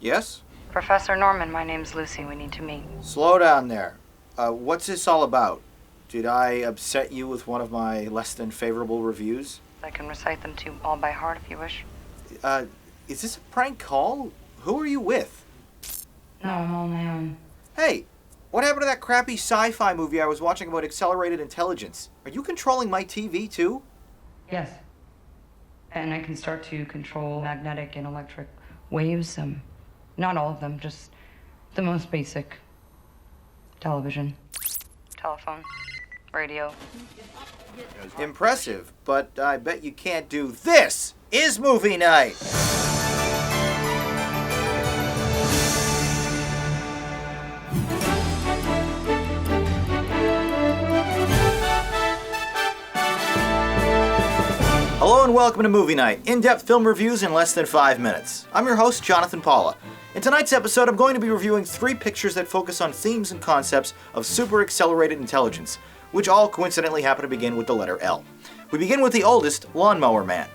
Yes? Professor Norman, my name's Lucy. We need to meet. Slow down there. What's this all about? Did I upset you with one of my less than favorable reviews? I can recite them to you all by heart if you wish. Is this a prank call? Who are you with? No, I'm on my own. Hey, what happened to that crappy sci-fi movie I was watching about accelerated intelligence? Are you controlling my TV too? Yes. And I can start to control magnetic and electric waves. Not all of them, just the most basic. Television, telephone, radio. Impressive, but I bet you can't do this! Is movie night! Hello and welcome to Movie Night, in-depth film reviews in less than 5 minutes. I'm your host, Jonathan Paula. In tonight's episode, I'm going to be reviewing 3 pictures that focus on themes and concepts of super accelerated intelligence, which all coincidentally happen to begin with the letter L. We begin with the oldest, Lawnmower Man.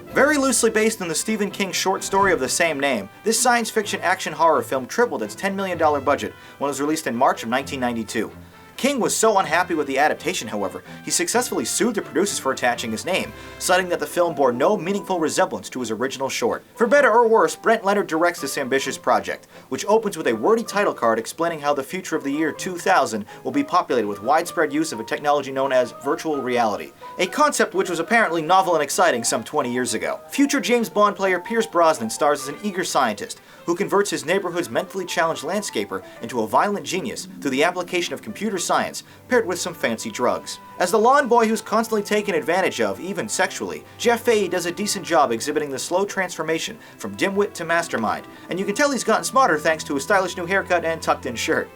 Very loosely based on the Stephen King short story of the same name, this science fiction action horror film tripled its $10 million budget when it was released in March of 1992. King was so unhappy with the adaptation, however, he successfully sued the producers for attaching his name, citing that the film bore no meaningful resemblance to his original short. For better or worse, Brent Leonard directs this ambitious project, which opens with a wordy title card explaining how the future of the year 2000 will be populated with widespread use of a technology known as virtual reality, a concept which was apparently novel and exciting some 20 years ago. Future James Bond player Pierce Brosnan stars as an eager scientist who converts his neighborhood's mentally challenged landscaper into a violent genius through the application of computer science paired with some fancy drugs. As the lawn boy who's constantly taken advantage of, even sexually, Jeff Fahey does a decent job exhibiting the slow transformation from dimwit to mastermind, and you can tell he's gotten smarter thanks to a stylish new haircut and tucked-in shirt.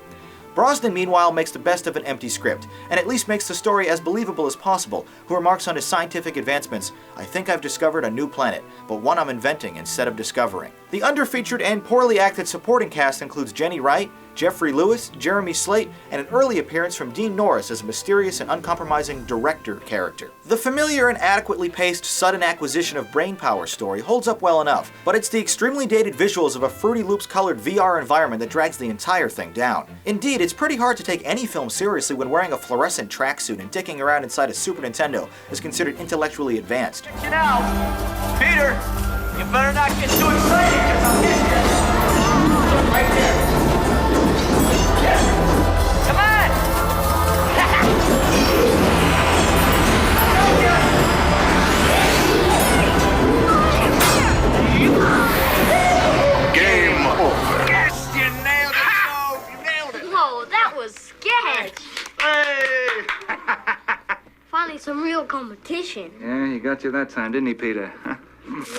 Brosnan, meanwhile, makes the best of an empty script, and at least makes the story as believable as possible, who remarks on his scientific advancements, "I think I've discovered a new planet, but one I'm inventing instead of discovering." The underfeatured and poorly acted supporting cast includes Jenny Wright, Jeffrey Lewis, Jeremy Slate, and an early appearance from Dean Norris as a mysterious and uncompromising director character. The familiar and adequately paced sudden acquisition of brainpower story holds up well enough, but it's the extremely dated visuals of a Fruity Loops colored VR environment that drags the entire thing down. Indeed, it's pretty hard to take any film seriously when wearing a fluorescent tracksuit and dicking around inside a Super Nintendo is considered intellectually advanced. Get out! Peter! You better not get too excited because I'll hit you! Right there! Come on! Game over. Yes, you nailed it! Oh, you nailed it! Whoa, that was sketch. Hey! Finally, some real competition. Yeah, he got you that time, didn't he, Peter?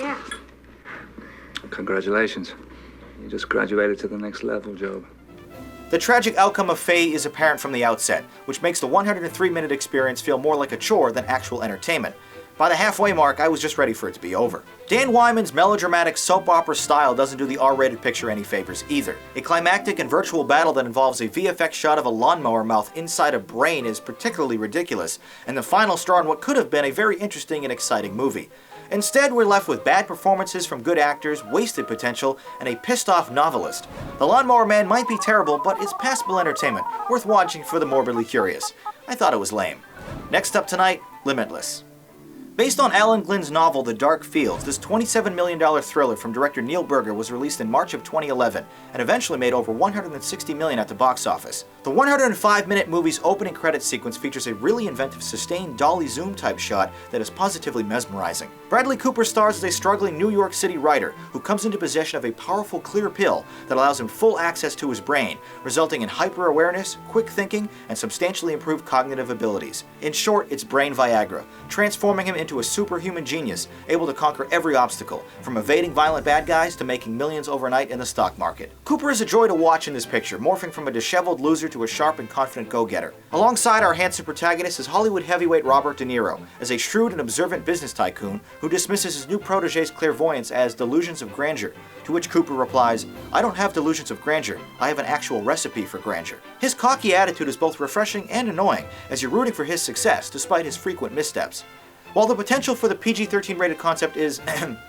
Yeah. Congratulations. You just graduated to the next level, Job. The tragic outcome of Faye is apparent from the outset, which makes the 103-minute experience feel more like a chore than actual entertainment. By the halfway mark, I was just ready for it to be over. Dan Wyman's melodramatic soap opera style doesn't do the R-rated picture any favors either. A climactic and virtual battle that involves a VFX shot of a lawnmower mouth inside a brain is particularly ridiculous, and the final straw in what could have been a very interesting and exciting movie. Instead, we're left with bad performances from good actors, wasted potential, and a pissed-off novelist. The Lawnmower Man might be terrible, but it's passable entertainment, worth watching for the morbidly curious. I thought it was lame. Next up tonight, Limitless. Based on Alan Glynn's novel The Dark Fields, this $27 million thriller from director Neil Burger was released in March of 2011 and eventually made over $160 million at the box office. The 105-minute movie's opening credits sequence features a really inventive sustained dolly zoom type shot that is positively mesmerizing. Bradley Cooper stars as a struggling New York City writer who comes into possession of a powerful clear pill that allows him full access to his brain, resulting in hyper-awareness, quick thinking, and substantially improved cognitive abilities. In short, it's brain Viagra, transforming him into a superhuman genius, able to conquer every obstacle, from evading violent bad guys to making millions overnight in the stock market. Cooper is a joy to watch in this picture, morphing from a disheveled loser to a sharp and confident go-getter. Alongside our handsome protagonist is Hollywood heavyweight Robert De Niro, as a shrewd and observant business tycoon who dismisses his new protege's clairvoyance as delusions of grandeur, to which Cooper replies, "I don't have delusions of grandeur, I have an actual recipe for grandeur." His cocky attitude is both refreshing and annoying, as you're rooting for his success despite his frequent missteps. While the potential for the PG-13 rated concept is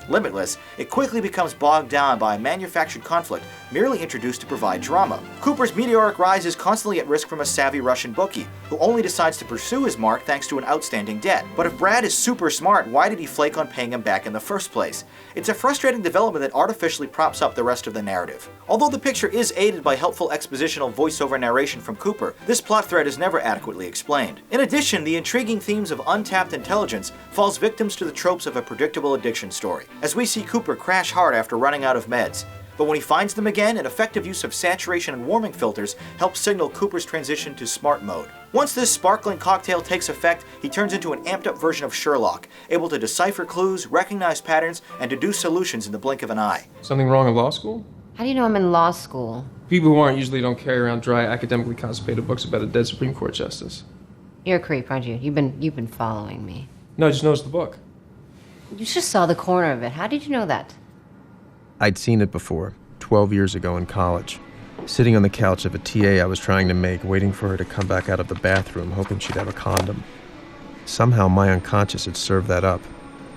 limitless, it quickly becomes bogged down by a manufactured conflict merely introduced to provide drama. Cooper's meteoric rise is constantly at risk from a savvy Russian bookie, who only decides to pursue his mark thanks to an outstanding debt. But if Brad is super smart, why did he flake on paying him back in the first place? It's a frustrating development that artificially props up the rest of the narrative. Although the picture is aided by helpful expositional voiceover narration from Cooper, this plot thread is never adequately explained. In addition, the intriguing themes of untapped intelligence falls victims to the tropes of a predictable addiction story, as we see Cooper crash hard after running out of meds. But when he finds them again, an effective use of saturation and warming filters helps signal Cooper's transition to smart mode. Once this sparkling cocktail takes effect, he turns into an amped-up version of Sherlock, able to decipher clues, recognize patterns, and deduce solutions in the blink of an eye. Something wrong in law school? How do you know I'm in law school? People who aren't usually don't carry around dry, academically constipated books about a dead Supreme Court justice. You're a creep, aren't you? You've been following me. No, I just noticed the book. You just saw the corner of it. How did you know that? I'd seen it before, 12 years ago in college. Sitting on the couch of a TA I was trying to make, waiting for her to come back out of the bathroom, hoping she'd have a condom. Somehow my unconscious had served that up.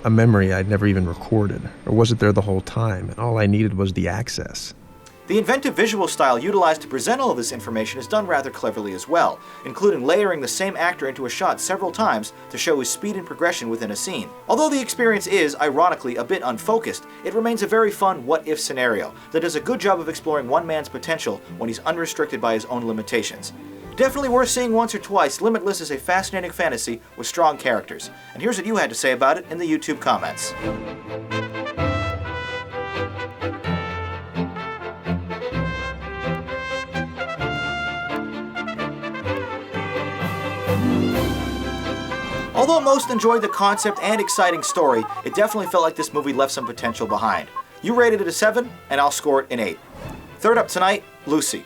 A memory I'd never even recorded, or was it there the whole time, and all I needed was the access. The inventive visual style utilized to present all of this information is done rather cleverly as well, including layering the same actor into a shot several times to show his speed and progression within a scene. Although the experience is, ironically, a bit unfocused, it remains a very fun what-if scenario that does a good job of exploring one man's potential when he's unrestricted by his own limitations. Definitely worth seeing once or twice, Limitless is a fascinating fantasy with strong characters. And here's what you had to say about it in the YouTube comments. Although most enjoyed the concept and exciting story, it definitely felt like this movie left some potential behind. You rated it a 7, and I'll score it an 8. Third up tonight, Lucy.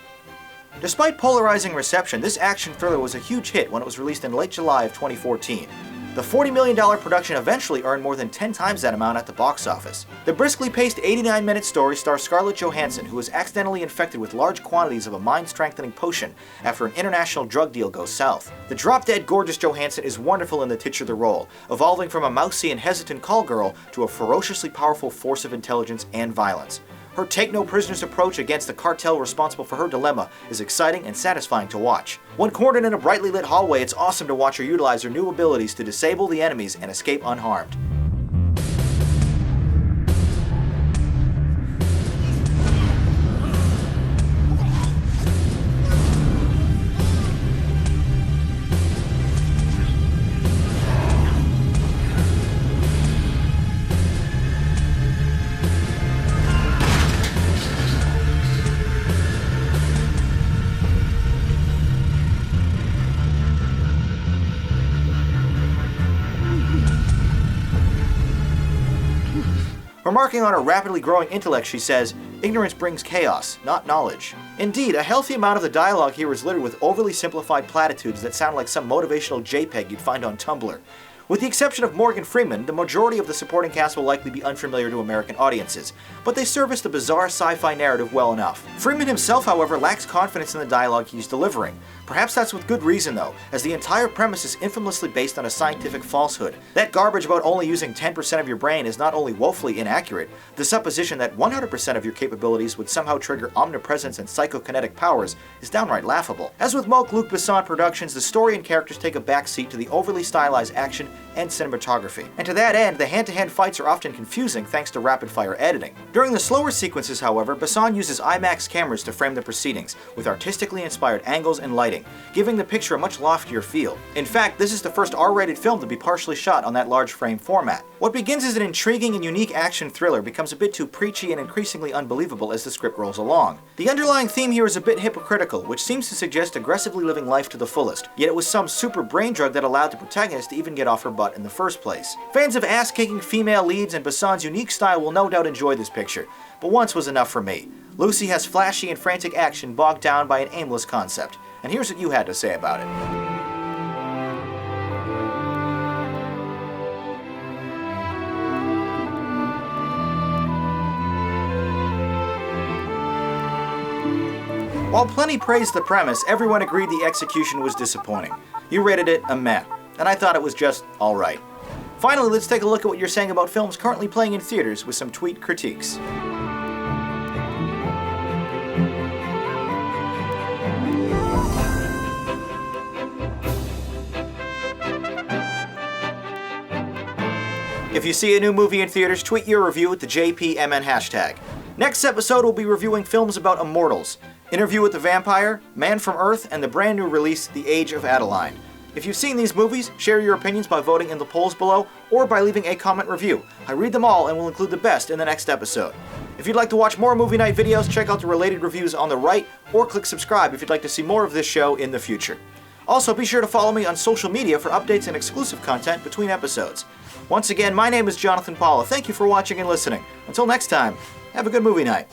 Despite polarizing reception, this action thriller was a huge hit when it was released in late July of 2014. The $40 million production eventually earned more than 10 times that amount at the box office. The briskly paced 89-minute story stars Scarlett Johansson, who is accidentally infected with large quantities of a mind-strengthening potion after an international drug deal goes south. The drop-dead gorgeous Johansson is wonderful in the titular role, evolving from a mousy and hesitant call girl to a ferociously powerful force of intelligence and violence. Her take-no-prisoners approach against the cartel responsible for her dilemma is exciting and satisfying to watch. When cornered in a brightly lit hallway, it's awesome to watch her utilize her new abilities to disable the enemies and escape unharmed. Remarking on her rapidly growing intellect, she says, "Ignorance brings chaos, not knowledge." Indeed, a healthy amount of the dialogue here is littered with overly simplified platitudes that sound like some motivational JPEG you'd find on Tumblr. With the exception of Morgan Freeman, the majority of the supporting cast will likely be unfamiliar to American audiences, but they service the bizarre sci-fi narrative well enough. Freeman himself, however, lacks confidence in the dialogue he's delivering. Perhaps that's with good reason though, as the entire premise is infamously based on a scientific falsehood. That garbage about only using 10% of your brain is not only woefully inaccurate, the supposition that 100% of your capabilities would somehow trigger omnipresence and psychokinetic powers is downright laughable. As with most Luc Besson productions, the story and characters take a backseat to the overly stylized action and cinematography. And to that end, the hand-to-hand fights are often confusing thanks to rapid-fire editing. During the slower sequences, however, Besson uses IMAX cameras to frame the proceedings, with artistically inspired angles and lighting, giving the picture a much loftier feel. In fact, this is the first R-rated film to be partially shot on that large frame format. What begins as an intriguing and unique action thriller becomes a bit too preachy and increasingly unbelievable as the script rolls along. The underlying theme here is a bit hypocritical, which seems to suggest aggressively living life to the fullest, yet it was some super brain drug that allowed the protagonist to even get off her butt in the first place. Fans of ass-kicking female leads and Besson's unique style will no doubt enjoy this picture, but once was enough for me. Lucy has flashy and frantic action bogged down by an aimless concept. And here's what you had to say about it. While plenty praised the premise, everyone agreed the execution was disappointing. You rated it a meh, and I thought it was just alright. Finally, let's take a look at what you're saying about films currently playing in theaters with some tweet critiques. If you see a new movie in theaters, tweet your review with the JPMN hashtag. Next episode, we'll be reviewing films about immortals, Interview with the Vampire, Man from Earth, and the brand new release, The Age of Adeline. If you've seen these movies, share your opinions by voting in the polls below or by leaving a comment review. I read them all and will include the best in the next episode. If you'd like to watch more Movie Night videos, check out the related reviews on the right or click subscribe if you'd like to see more of this show in the future. Also, be sure to follow me on social media for updates and exclusive content between episodes. Once again, my name is Jonathan Paula. Thank you for watching and listening. Until next time, have a good movie night.